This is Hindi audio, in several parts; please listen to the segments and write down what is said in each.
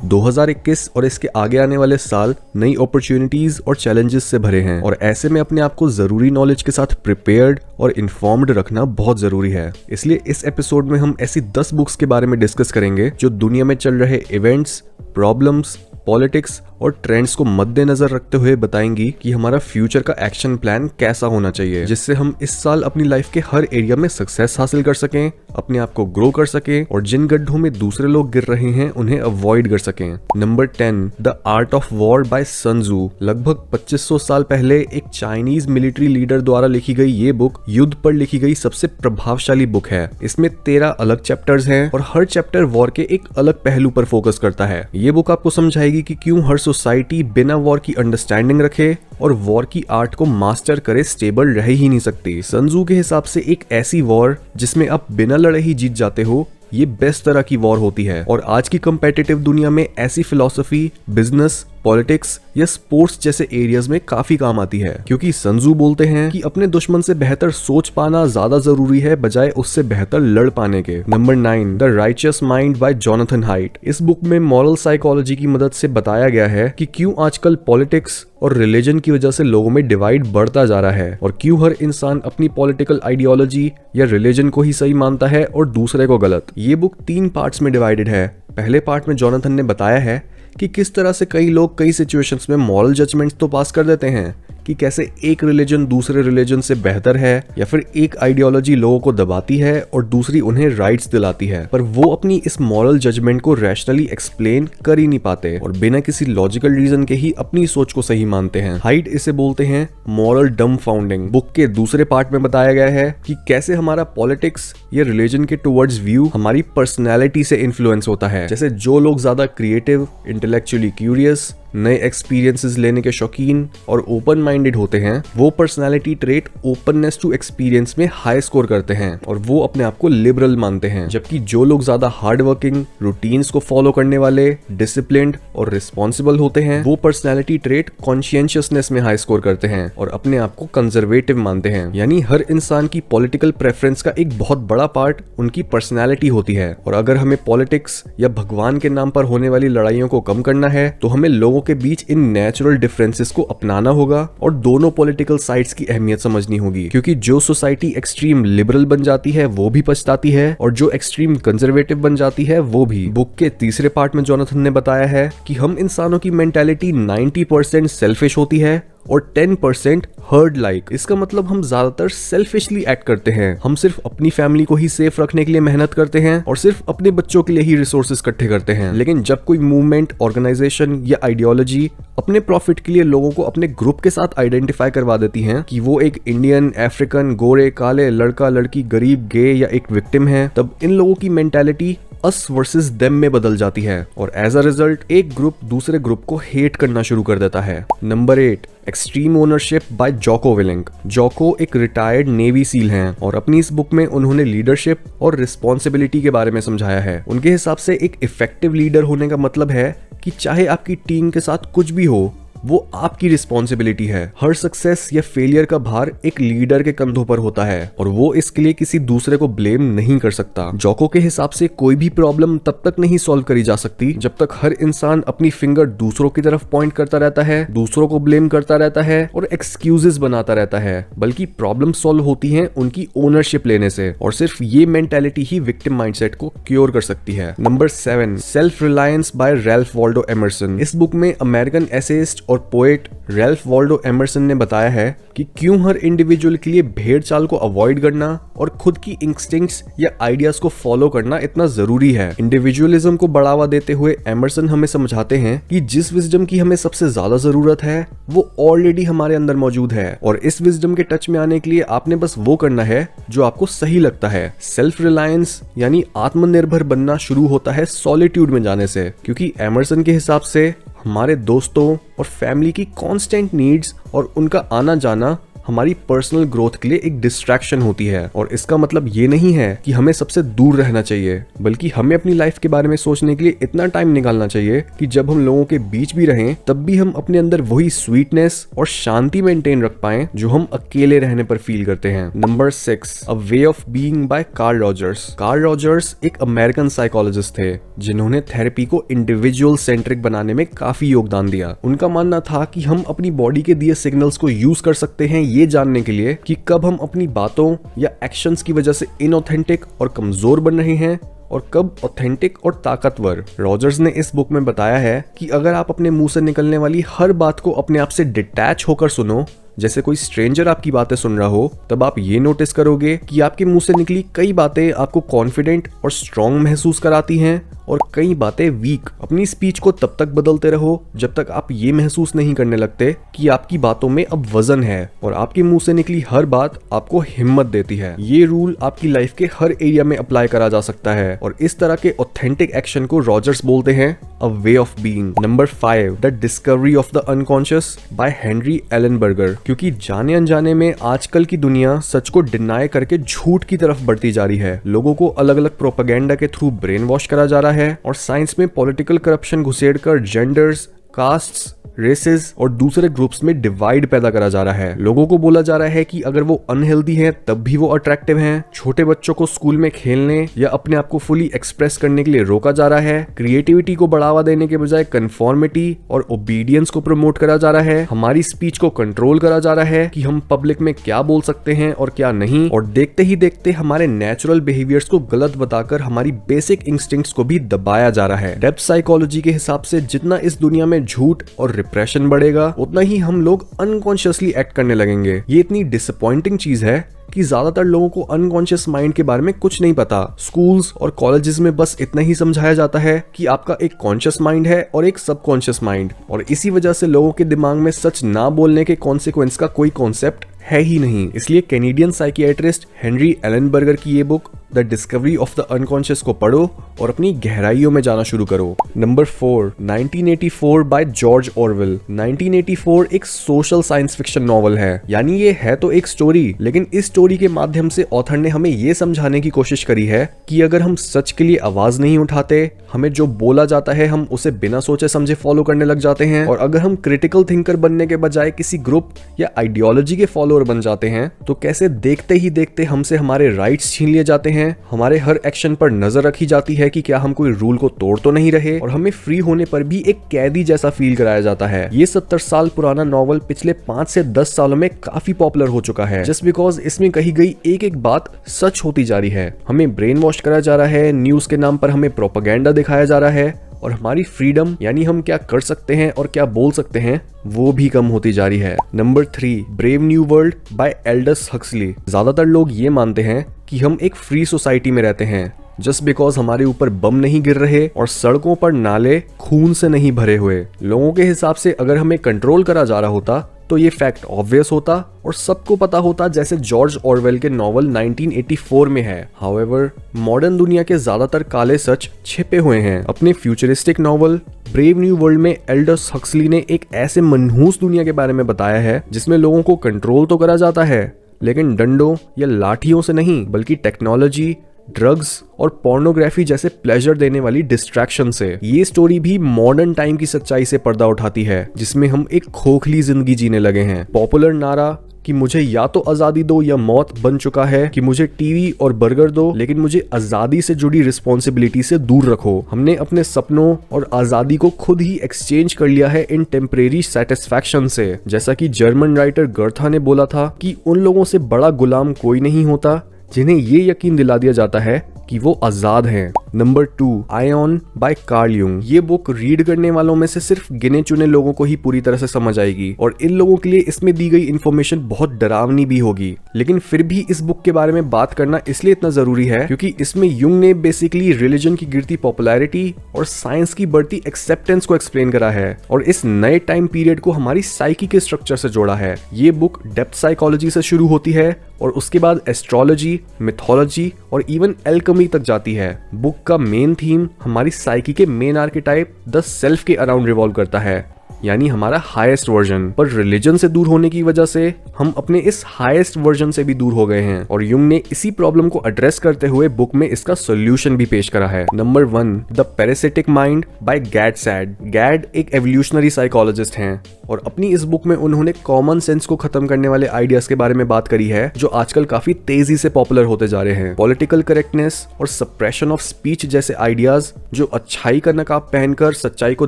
2021 और इसके आगे आने वाले साल नई अपॉर्चुनिटीज और चैलेंजेस से भरे हैं और ऐसे में अपने आप को जरूरी नॉलेज के साथ प्रिपेयर्ड और इन्फॉर्म्ड रखना बहुत जरूरी है। इसलिए इस एपिसोड में हम ऐसी 10 बुक्स के बारे में डिस्कस करेंगे जो दुनिया में चल रहे इवेंट्स, प्रॉब्लम्स, पॉलिटिक्स और ट्रेंड्स को मद्देनजर रखते हुए बताएंगी कि हमारा फ्यूचर का एक्शन प्लान कैसा होना चाहिए, जिससे हम इस साल अपनी लाइफ के हर एरिया में सक्सेस हासिल कर सकें, अपने आप को ग्रो कर सकें और जिन गड्ढों में दूसरे लोग गिर रहे हैं उन्हें अवॉइड कर सकें। Number 10, the art of war by sun Tzu। लगभग 2500 साल पहले एक चाइनीज मिलिट्री लीडर द्वारा लिखी गई ये बुक युद्ध पर लिखी गई सबसे प्रभावशाली बुक है। इसमें 13 अलग चैप्टर्स हैं और हर चैप्टर वॉर के एक अलग पहलू पर फोकस करता है। ये बुक आपको समझाएगी कि क्यों हर सोसाइटी बिना वॉर की अंडरस्टैंडिंग रखे और वॉर की आर्ट को मास्टर करे स्टेबल रह ही नहीं सकती। sun Tzu के हिसाब से एक ऐसी वॉर जिसमें आप बिना लड़े ही जीत जाते हो, ये बेस्ट तरह की वॉर होती है। और आज की कंपेटिटिव दुनिया में ऐसी फिलॉसफी बिजनेस, पॉलिटिक्स या स्पोर्ट्स जैसे एरियाज में काफी काम आती है, क्योंकि sun Tzu बोलते हैं कि अपने दुश्मन से बेहतर सोच पाना ज्यादा जरूरी है बजाय उससे बेहतर लड़ पाने के। Number 9, the righteous mind bye Jonathan height. इस बुक में मॉरल साइकोलॉजी की मदद से बताया गया है कि क्यों आजकल पॉलिटिक्स और रिलीजन की वजह से लोगों में डिवाइड बढ़ता जा रहा है और क्यों हर इंसान अपनी पॉलिटिकल आइडियोलॉजी या रिलीजन को ही सही मानता है और दूसरे को गलत। ये बुक 3 पार्ट्स में डिवाइडेड है। पहले पार्ट में जोनाथन ने बताया है कि किस तरह से कई लोग कई सिचुएशंस में मॉरल जजमेंट्स तो पास कर देते हैं कि कैसे एक रिलीजन दूसरे रिलीजन से बेहतर है या फिर एक आइडियोलॉजी लोगों को दबाती है और दूसरी उन्हें राइट्स दिलाती है, पर वो अपनी इस मॉरल जजमेंट को रैशनली एक्सप्लेन कर ही नहीं पाते और बिना किसी लॉजिकल रीजन के ही अपनी सोच को सही मानते हैं। हाइट इसे बोलते हैं मॉरल डम्बफाउंडिंग। बुक के दूसरे पार्ट में बताया गया है कि कैसे हमारा पॉलिटिक्स या रिलीजन के टुवर्ड्स व्यू हमारी पर्सनैलिटी से इन्फ्लुएंस होता है। जैसे जो लोग ज्यादा क्रिएटिव, इंटेलेक्चुअली क्यूरियस, नए एक्सपीरियंसेस लेने के शौकीन और ओपन माइंडेड होते हैं, वो personality trait openness to experience में हाई स्कोर करते हैं और वो अपने आप को लिबरल मानते हैं। जबकि जो लोग ज्यादा हार्ड वर्किंग, रूटीन्स को फॉलो करने वाले, डिसिप्लिन्ड और रिस्पॉन्सिबल होते हैं, वो पर्सनालिटी ट्रेट कॉन्शियसनेस में हाई स्कोर करते हैं और अपने आप को कंजर्वेटिव मानते हैं। यानी हर इंसान की पॉलिटिकल प्रेफरेंस का एक बहुत बड़ा पार्ट उनकी पर्सनैलिटी होती है। और अगर हमें पॉलिटिक्स या भगवान के नाम पर होने वाली लड़ाइयों को कम करना है तो हमें लोगों के बीच इन नेचुरल डिफरेंसेस को अपनाना होगा और दोनों पॉलिटिकल साइड्स की अहमियत समझनी होगी, क्योंकि जो सोसाइटी एक्सट्रीम लिबरल बन जाती है वो भी पछताती है और जो एक्सट्रीम कंजर्वेटिव बन जाती है वो भी। बुक के तीसरे पार्ट में जोनाथन ने बताया है कि हम इंसानों की मेंटालिटी 90% सेल्फिश होती है और 10% हर्ड लाइक। इसका मतलब हम ज्यादातर सेल्फिशली एक्ट करते हैं। हम सिर्फ अपनी फैमिली को ही सेफ रखने के लिए मेहनत करते हैं और सिर्फ अपने बच्चों के लिए ही रिसोर्सेज इकट्ठे करते हैं। लेकिन जब कोई मूवमेंट, ऑर्गेनाइजेशन या आइडियोलॉजी अपने प्रॉफिट के लिए लोगों को अपने ग्रुप के साथ आइडेंटिफाई करवा देती है कि वो एक इंडियन, अफ्रीकन, गोरे, काले, लड़का, लड़की, गरीब, गे या एक विक्टिम है, तब इन लोगों की मेंटालिटी अस वर्सेस देम में बदल जाती है और एज अ रिजल्ट एक ग्रुप दूसरे ग्रुप को हेट करना शुरू कर देता है। नंबर 8, एक्सट्रीम ओनरशिप बाय जोको विलिंग। जोको एक रिटायर्ड नेवी सील हैं और अपनी इस बुक में उन्होंने लीडरशिप और रिस्पॉन्सिबिलिटी के बारे में समझाया है। उनके हिसाब से एक इफेक्टिव लीडर होने का मतलब है कि चाहे आपकी टीम के साथ कुछ भी हो, वो आपकी रिस्पॉन्सिबिलिटी है। हर सक्सेस या फेलियर का भार एक लीडर के कंधों पर होता है और वो इसके लिए किसी दूसरे को ब्लेम नहीं कर सकता। जोको के हिसाब से कोई भी प्रॉब्लम तब तक नहीं सॉल्व करी जा सकती जब तक हर इंसान अपनी फिंगर दूसरों की तरफ पॉइंट करता रहता है, दूसरों को ब्लेम करता रहता है और एक्सक्यूजेस बनाता रहता है, बल्कि प्रॉब्लम सॉल्व होती है उनकी ओनरशिप लेने से। और सिर्फ ये मेंटालिटी ही विक्टिम माइंडसेट को क्योर कर सकती है। Number 7, self reliance by Ralph Waldo Emerson. इस बुक में अमेरिकन एसेइस्ट और पोएट रैल्फ वॉल्डो एमर्सन ने बताया है कि क्यों हर इंडिविजुअल के लिए भेड़ चाल को अवॉइड करना और खुद की इंस्टिंक्ट्स या आइडियाज को फॉलो करना इतना जरूरी है। इंडिविजुअलिज्म को बढ़ावा देते हुए एमर्सन हमें समझाते हैं कि जिस विजडम की हमें सबसे ज्यादा जरूरत है वो ऑलरेडी हमारे अंदर मौजूद है और इस विजडम के टच में आने के लिए आपने बस वो करना है जो आपको सही लगता है। सेल्फ रिलायंस यानी आत्मनिर्भर बनना शुरू होता है सॉलिट्यूड में जाने से, क्योंकि एमर्सन के हिसाब से हमारे दोस्तों और फैमिली की कांस्टेंट नीड्स और उनका आना जाना हमारी पर्सनल ग्रोथ के लिए एक डिस्ट्रैक्शन होती है। और इसका मतलब ये नहीं है कि हमें सबसे दूर रहना चाहिए, बल्कि हमें अपनी लाइफ के बारे में सोचने के लिए इतना टाइम निकालना चाहिए कि जब हम लोगों के बीच भी रहें तब भी हम अपने अंदर वही स्वीटनेस और शांति मेंटेन रख पाएं जो हम अकेले रहने पर फील करते हैं। Number 6, a way of being by Carl Rogers. Carl Rogers एक अमेरिकन साइकोलॉजिस्ट थे जिन्होंने थेरेपी को इंडिविजुअल सेंट्रिक बनाने में काफी योगदान दिया। उनका मानना था कि हम अपनी बॉडी के दिए सिग्नल्स को यूज कर सकते हैं ये जानने के लिए कि कब हम अपनी बातों या एक्शंस की वजह से इनऑथेंटिक और कमजोर बन रहे हैं और कब ऑथेंटिक और ताकतवर। रॉजर्स ने इस बुक में बताया है कि अगर आप अपने मुंह से निकलने वाली हर बात को अपने आप से डिटैच होकर सुनो, जैसे कोई स्ट्रेंजर आपकी बातें सुन रहा हो, तब आप ये नोटिस करोगे कि आपके मुंह से निकली कई बातें आपको कॉन्फिडेंट और स्ट्रांग महसूस कराती हैं और कई बातें वीक। अपनी स्पीच को तब तक बदलते रहो जब तक आप ये महसूस नहीं करने लगते कि आपकी बातों में अब वजन है और आपके मुंह से निकली हर बात आपको हिम्मत देती है। ये रूल आपकी लाइफ के हर एरिया में अप्लाई करा जा सकता है और इस तरह के ऑथेंटिक एक्शन को रॉजर्स बोलते हैं a way of being. Number 5, the discovery of the unconscious by Henri Ellenberger. क्योंकि जाने अनजाने में आजकल की दुनिया सच को डिनाई करके झूठ की तरफ बढ़ती जा रही है। लोगों को अलग अलग प्रोपेगेंडा के थ्रू ब्रेन वॉश करा जा रहा है और साइंस में पॉलिटिकल करप्शन घुसेड़कर जेंडर्स, कास्ट्स, रेसेस और दूसरे ग्रुप्स में डिवाइड पैदा करा जा रहा है। लोगों को बोला जा रहा है कि अगर वो अनहेल्दी हैं तब भी वो अट्रैक्टिव हैं। छोटे बच्चों को स्कूल में खेलने या अपने आप को फुली एक्सप्रेस करने के लिए रोका जा रहा है। क्रिएटिविटी को बढ़ावा देने के बजाय कन्फॉर्मिटी और ओबीडियंस को प्रमोट करा जा रहा है। हमारी स्पीच को कंट्रोल करा जा रहा है कि हम पब्लिक में क्या बोल सकते हैं और क्या नहीं। और देखते ही देखते हमारे नेचुरल बिहेवियर्स को गलत बताकर हमारी बेसिक इंस्टिंक्ट्स को भी दबाया जा रहा है। डेप्थ साइकोलॉजी के हिसाब से जितना इस दुनिया में झूठ और डिप्रेशन बढ़ेगा उतना ही हम लोग अनकॉन्शियसली एक्ट करने लगेंगे। ये इतनी डिसअपॉइंटिंग चीज है कि ज्यादातर लोगों को अनकॉन्शियस माइंड के बारे में कुछ नहीं पता। स्कूल्स और कॉलेजेस में बस इतना ही समझाया जाता है कि आपका एक कॉन्शियस माइंड है और एक सबकॉन्शियस माइंड, और इसी वजह से लोगों के दिमाग में सच ना बोलने के कॉन्सिक्वेंस का कोई कॉन्सेप्ट है ही नहीं। इसलिए कैनेडियन साइकियाट्रिस्ट हेनरी एलेनबर्गर की ये book the discovery of the unconscious को पढ़ो और अपनी गहराइयों में जाना शुरू करो। Number 4, 1984 by George Orwell. 1984 एक सोशल साइंस फिक्शन नॉवल है, यानी ये है तो एक स्टोरी, लेकिन इस स्टोरी के माध्यम से ऑथर ने हमें ये समझाने की कोशिश करी है कि अगर हम सच के लिए आवाज नहीं उठाते, हमें जो बोला जाता है हम उसे बिना सोचे समझे फॉलो करने लग जाते हैं, और अगर हम क्रिटिकल थिंकर बनने के बजाय किसी ग्रुप या आइडियोलॉजी के फॉलोअर बन जाते हैं तो कैसे देखते ही देखते हमसे हमारे राइट्स छीन लिए जाते हैं। हमारे हर एक्शन पर नजर रखी जाती है कि क्या हम कोई रूल को तोड़ तो नहीं रहे, और हमें फ्री होने पर भी एक कैदी जैसा फील कराया जाता है। ये 70 साल पुराना नॉवल पिछले 5 से 10 सालों में काफी पॉपुलर हो चुका है, जस्ट बिकॉज इसमें कही गई एक एक बात सच होती जा रही है। हमें ब्रेन वॉश करा जा रहा है, न्यूज के नाम पर हमें प्रोपेगेंडा दिखाया जा रहा है, और हमारी फ्रीडम यानी हम क्या कर सकते हैं और क्या बोल सकते हैं वो भी कम होती जा रही है। Number 3, brave new world by Aldous Huxley. ज्यादातर लोग ये मानते हैं कि हम एक फ्री सोसाइटी में रहते हैं जस्ट बिकॉज हमारे ऊपर बम नहीं गिर रहे और सड़कों पर नाले खून से नहीं भरे हुए। लोगों के हिसाब से अगर हमें कंट्रोल करा जा रहा होता तो ये फैक्ट ऑब्वियस होता और सबको पता होता, जैसे जॉर्ज ऑरवेल के नॉवल 1984 में है। हाउएवर, मॉडर्न दुनिया के ज्यादातर काले सच छिपे हुए हैं। अपने futuristic novel brave new world में एल्डस हक्सली ने एक ऐसे मनहूस दुनिया के बारे में बताया है जिसमें लोगों को कंट्रोल तो करा जाता है, लेकिन डंडों या लाठियों से नहीं, बल्कि टेक्नोलॉजी, ड्रग्स और पोर्नोग्राफी जैसे प्लेजर देने वाली डिस्ट्रैक्शन से। ये स्टोरी भी मॉडर्न टाइम की सच्चाई से पर्दा उठाती है, जिसमें हम एक खोखली जिंदगी जीने लगे हैं। पॉपुलर नारा कि मुझे या तो आजादी दो या मौत बन चुका है कि मुझे टीवी और बर्गर दो, लेकिन मुझे आजादी से जुड़ी रिस्पॉन्सिबिलिटी से दूर रखो। हमने अपने सपनों और आजादी को खुद ही एक्सचेंज कर लिया है इन टेम्परेरी सेटिस्फैक्शन से। जैसा कि जर्मन राइटर गर्था ने बोला था कि उन लोगों से बड़ा गुलाम कोई नहीं होता जिन्हें ये यकीन दिला दिया जाता है कि वो आजाद हैं। Number 2, Aion by Carl Jung. ये बुक रीड करने वालों में से सिर्फ गिने चुने लोगों को ही पूरी तरह से समझ आएगी, और इन लोगों के लिए इसमें दी गई इन्फॉर्मेशन बहुत डरावनी भी होगी। लेकिन फिर भी इस बुक के बारे में बात करना इसलिए इतना जरूरी है क्योंकि इसमें यूंग ने बेसिकली रिलीजन की गिरती पॉपुलैरिटी और साइंस की बढ़ती एक्सेप्टेंस को एक्सप्लेन करा है, और इस नए टाइम पीरियड को हमारी साइकी के स्ट्रक्चर से जोड़ा है। ये बुक डेप्थ साइकोलॉजी से शुरू होती है और उसके बाद एस्ट्रोलॉजी, मिथोलॉजी और इवन एल्केमी तक जाती है। बुक का मेन थीम हमारी साइकी के मेन आर्केटाइप द सेल्फ के अराउंड रिवॉल्व करता है। यानी हमारा हाईएस्ट वर्जन। पर रिलीजन से दूर होने की वजह से हम अपने इस हाईएस्ट वर्जन से भी दूर हो गए हैं और युंग ने इसी प्रॉब्लम को एड्रेस करते हुए बुक में इसका सॉल्यूशन भी पेश करा है। Number 1, the parasitic mind by Gad Saad. Gad एक एवोल्यूशनरी साइकोलॉजिस्ट हैं और अपनी इस बुक में उन्होंने कॉमन सेंस को खत्म करने वाले आइडियाज के बारे में बात करी है जो आजकल काफी तेजी से पॉपुलर होते जा रहे हैं। पॉलिटिकल करेक्टनेस और सप्रेशन ऑफ स्पीच जैसे आइडियाज जो अच्छाई का नकाब पहनकर सच्चाई को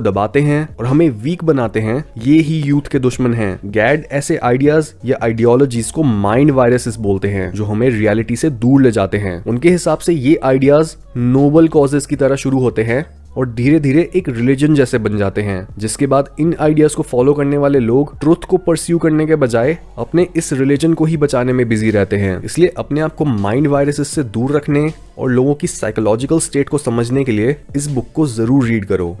दबाते हैं और हमें वीक बनाते हैं, ये ही यूथ के दुश्मन हैं। गैड ऐसे आइडियाज या आइडियोलॉजीज को माइंड वायरसेस बोलते हैं जो हमें रियलिटी से दूर ले जाते हैं। उनके हिसाब से ये आइडियाज नोबल कॉजेस की तरह शुरू होते हैं और धीरे धीरे एक रिलीजन जैसे बन जाते हैं, जिसके बाद इन आइडियाज को फॉलो करने वाले लोग ट्रुथ को परस्यू करने के बजाय अपने इस रिलीजन को ही बचाने में बिजी रहते हैं। इसलिए अपने आप को माइंड वायरसेस से दूर रखने और लोगों की साइकोलॉजिकल स्टेट को समझने के लिए इस बुक को जरूर रीड करो।